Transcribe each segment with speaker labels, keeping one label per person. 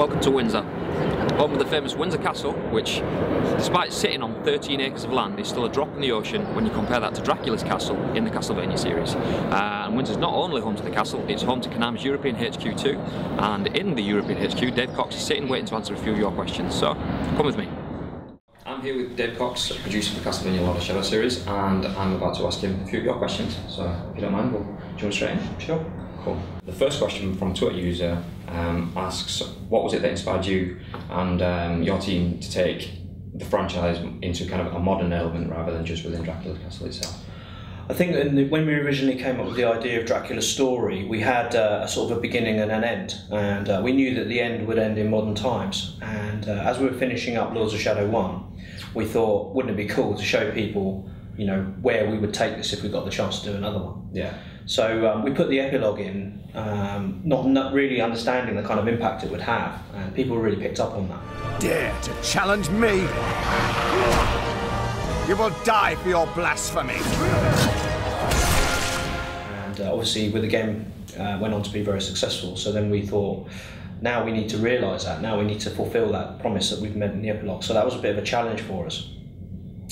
Speaker 1: Welcome to Windsor, home of the famous Windsor Castle, which, despite sitting on 13 acres of land, is still a drop in the ocean when you compare that to Dracula's castle in the Castlevania series. And Windsor's not only home to the castle, it's home to Konami's European HQ too, and in the European HQ, Dave Cox is sitting waiting to answer a few of your questions, so come with me. I'm here with Dave Cox, producer of the Castlevania Lord of Shadow series, and I'm about to ask him a few of your questions, so if you don't mind, we'll jump straight in. Sure. Cool. The first question from a Twitter user asks, what was it that inspired you and your team to take the franchise into kind of a modern element rather than just within Dracula's castle itself?
Speaker 2: I think when we originally came up with the idea of Dracula's story, we had a sort of a beginning and an end, and we knew that the end would end in modern times. And as we were finishing up Lords of Shadow 1, we thought, wouldn't it be cool to show people, you know, where we would take this if we got the chance to do another one?
Speaker 1: Yeah.
Speaker 2: So we put the epilogue in, not really understanding the kind of impact it would have, and people really picked up on that.
Speaker 3: Dare to challenge me? You will die for your blasphemy.
Speaker 2: And obviously, with the game, went on to be very successful. So then we thought, now we need to realise that. Now we need to fulfil that promise that we've made in the epilogue. So that was a bit of a challenge for us.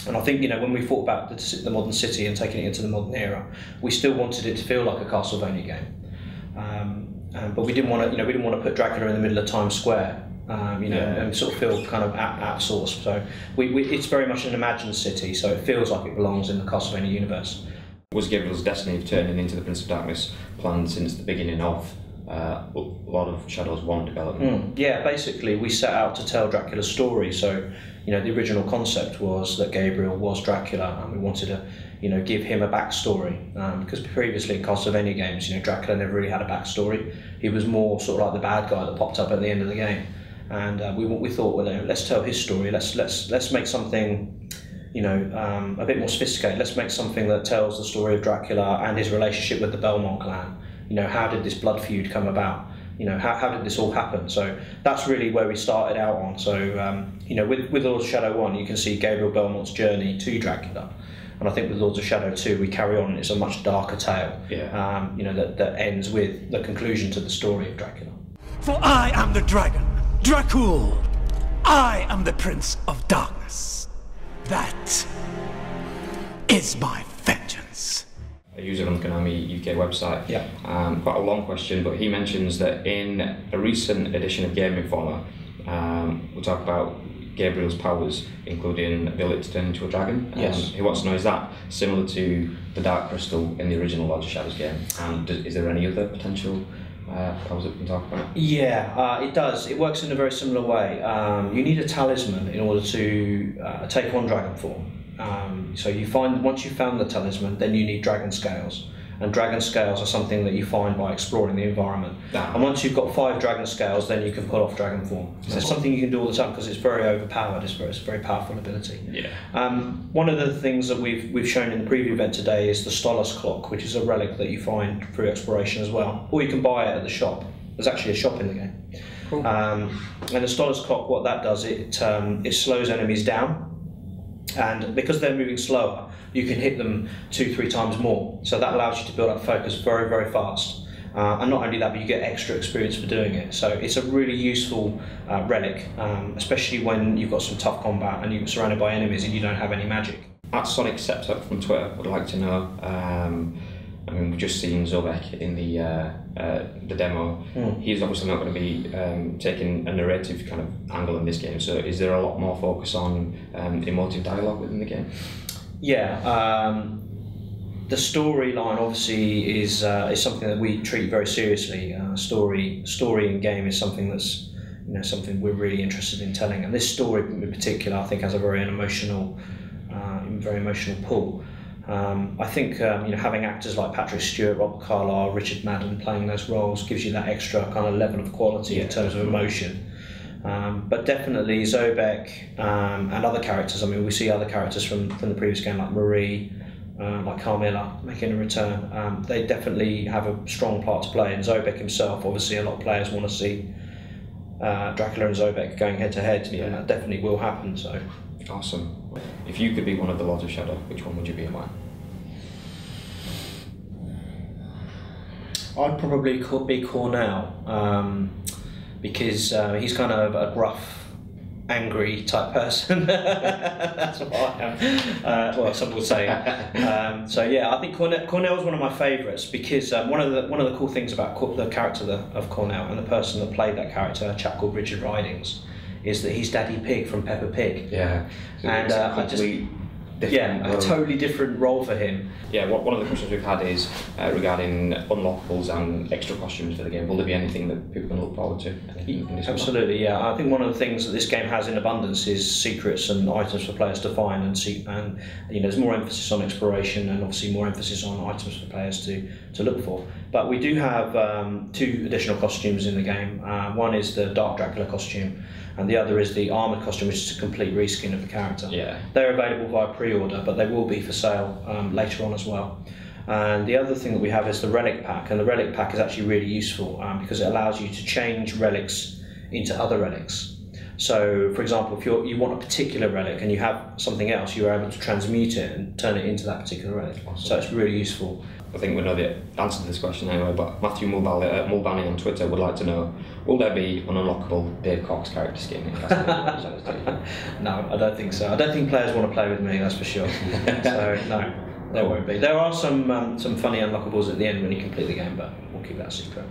Speaker 2: And I think, you know, when we thought about the modern city and taking it into the modern era, we still wanted it to feel like a Castlevania game. But we didn't want to, you know, we didn't want to put Dracula in the middle of Times Square, and sort of feel kind of outsourced. So it's very much an imagined city, so it feels like it belongs in the Castlevania universe.
Speaker 1: Was Gabriel's destiny of turning into the Prince of Darkness planned since the beginning of Lord of Shadows 1 development?
Speaker 2: Yeah, basically we set out to tell Dracula's story. So, you know, the original concept was that Gabriel was Dracula, and we wanted to, you know, give him a backstory. Because previously in Castlevania games, you know, Dracula never really had a backstory. He was more sort of like the bad guy that popped up at the end of the game. And we thought, well, let's tell his story. Let's make something, you know, a bit more sophisticated. Let's make something that tells the story of Dracula and his relationship with the Belmont clan. You know, how did this blood feud come about? You know, how did this all happen? So that's really where we started out on. So, you know, with Lords of Shadow 1, you can see Gabriel Belmont's journey to Dracula. And I think with Lords of Shadow 2, we carry on, it's a much darker tale,
Speaker 1: yeah.
Speaker 2: You know, that ends with the conclusion to the story of Dracula.
Speaker 3: For I am the dragon, Dracul. I am the Prince of Darkness. That is my vengeance.
Speaker 1: A user on the Konami UK website.
Speaker 2: Yeah.
Speaker 1: Quite a long question, but he mentions that in a recent edition of Game Informer, we talk about Gabriel's powers, including the ability to turn into a dragon.
Speaker 2: Yes.
Speaker 1: He wants to know, is that similar to the Dark Crystal in the original Lord of Shadows game? And is there any other potential powers that we can talk about?
Speaker 2: Yeah, it does. It works in a very similar way. You need a talisman in order to take on dragon form. So once you've found the talisman, then you need dragon scales. And dragon scales are something that you find by exploring the environment. And once you've got 5 dragon scales, then you can pull off dragon form. So it's something you can do all the time because it's very overpowered. It's a very powerful ability.
Speaker 1: Yeah.
Speaker 2: One of the things that we've shown in the preview event today is the Stolas clock, which is a relic that you find through exploration as well. Or you can buy it at the shop. There's actually a shop in the game.
Speaker 1: Cool.
Speaker 2: And the Stolas clock, what that does, it slows enemies down. And because they're moving slower, you can hit them 2-3 times more. So that allows you to build up focus very, very fast. And not only that, but you get extra experience for doing it. So it's a really useful relic, especially when you've got some tough combat and you're surrounded by enemies and you don't have any magic.
Speaker 1: At Sonic Scepter from Twitter would like to know, I mean, we've just seen Zobek in the demo. He's obviously not going to be taking a narrative kind of angle in this game, so is there a lot more focus on emotive dialogue within the game?
Speaker 2: Yeah, the storyline obviously is something that we treat very seriously. Story in game is something that's, you know, something we're really interested in telling, and this story in particular, I think, has a very emotional pull. I think you know, having actors like Patrick Stewart, Rob Carlyle, Richard Madden playing those roles gives you that extra kind of level of quality in terms of emotion. But definitely Zobek and other characters. I mean, we see other characters from the previous game like Marie, like Carmilla making a return. They definitely have a strong part to play. And Zobek himself, obviously, a lot of players want to see Dracula and Zobek going head to head, and that definitely will happen. So.
Speaker 1: Awesome. If you could be one of the Lords of Shadow, which one would you be and why?
Speaker 2: I'd probably be Cornell. because he's kind of a gruff, angry type person. That's what I am. Well, some would say. So yeah, I think Cornell is one of my favourites because one of the cool things about the character of Cornell and the person that played that character, a chap called Richard Ridings, is that he's Daddy Pig from Peppa Pig.
Speaker 4: Yeah.
Speaker 2: And a totally different role for him.
Speaker 4: Yeah, one of the questions we've had is regarding unlockables and extra costumes for the game. Will there be anything that people can look forward to?
Speaker 2: Absolutely, yeah. I think one of the things that this game has in abundance is secrets and items for players to find, and there's more emphasis on exploration and obviously more emphasis on items for players to look for. But we do have 2 additional costumes in the game. One is the Dark Dracula costume, and the other is the armoured costume, which is a complete reskin of the character.
Speaker 4: Yeah.
Speaker 2: They're available via pre-order, but they will be for sale later on as well. And the other thing that we have is the relic pack, and the relic pack is actually really useful because it allows you to change relics into other relics. So, for example, if you want a particular relic and you have something else, you're able to transmute it and turn it into that particular relic. Awesome. So it's really useful.
Speaker 4: I think we know the answer to this question anyway, but Matthew Mulvaney on Twitter would like to know, will there be an unlockable Dave Cox character skin in Castlevania?
Speaker 2: No, I don't think so. I don't think players want to play with me, that's for sure. So, no, there won't be. There are some funny unlockables at the end when you complete the game, but we'll keep that a secret.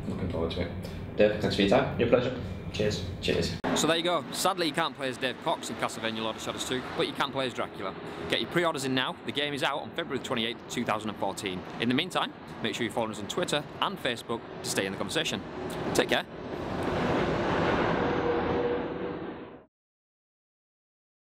Speaker 4: Looking forward to it. Dave, thanks for your time.
Speaker 2: Your pleasure. Cheers.
Speaker 4: Cheers.
Speaker 1: So there you go. Sadly, you can't play as Dave Cox in Castlevania Lord of Shadows 2, but you can play as Dracula. Get your pre-orders in now. The game is out on February 28th, 2014. In the meantime, make sure you follow us on Twitter and Facebook to stay in the conversation. Take care.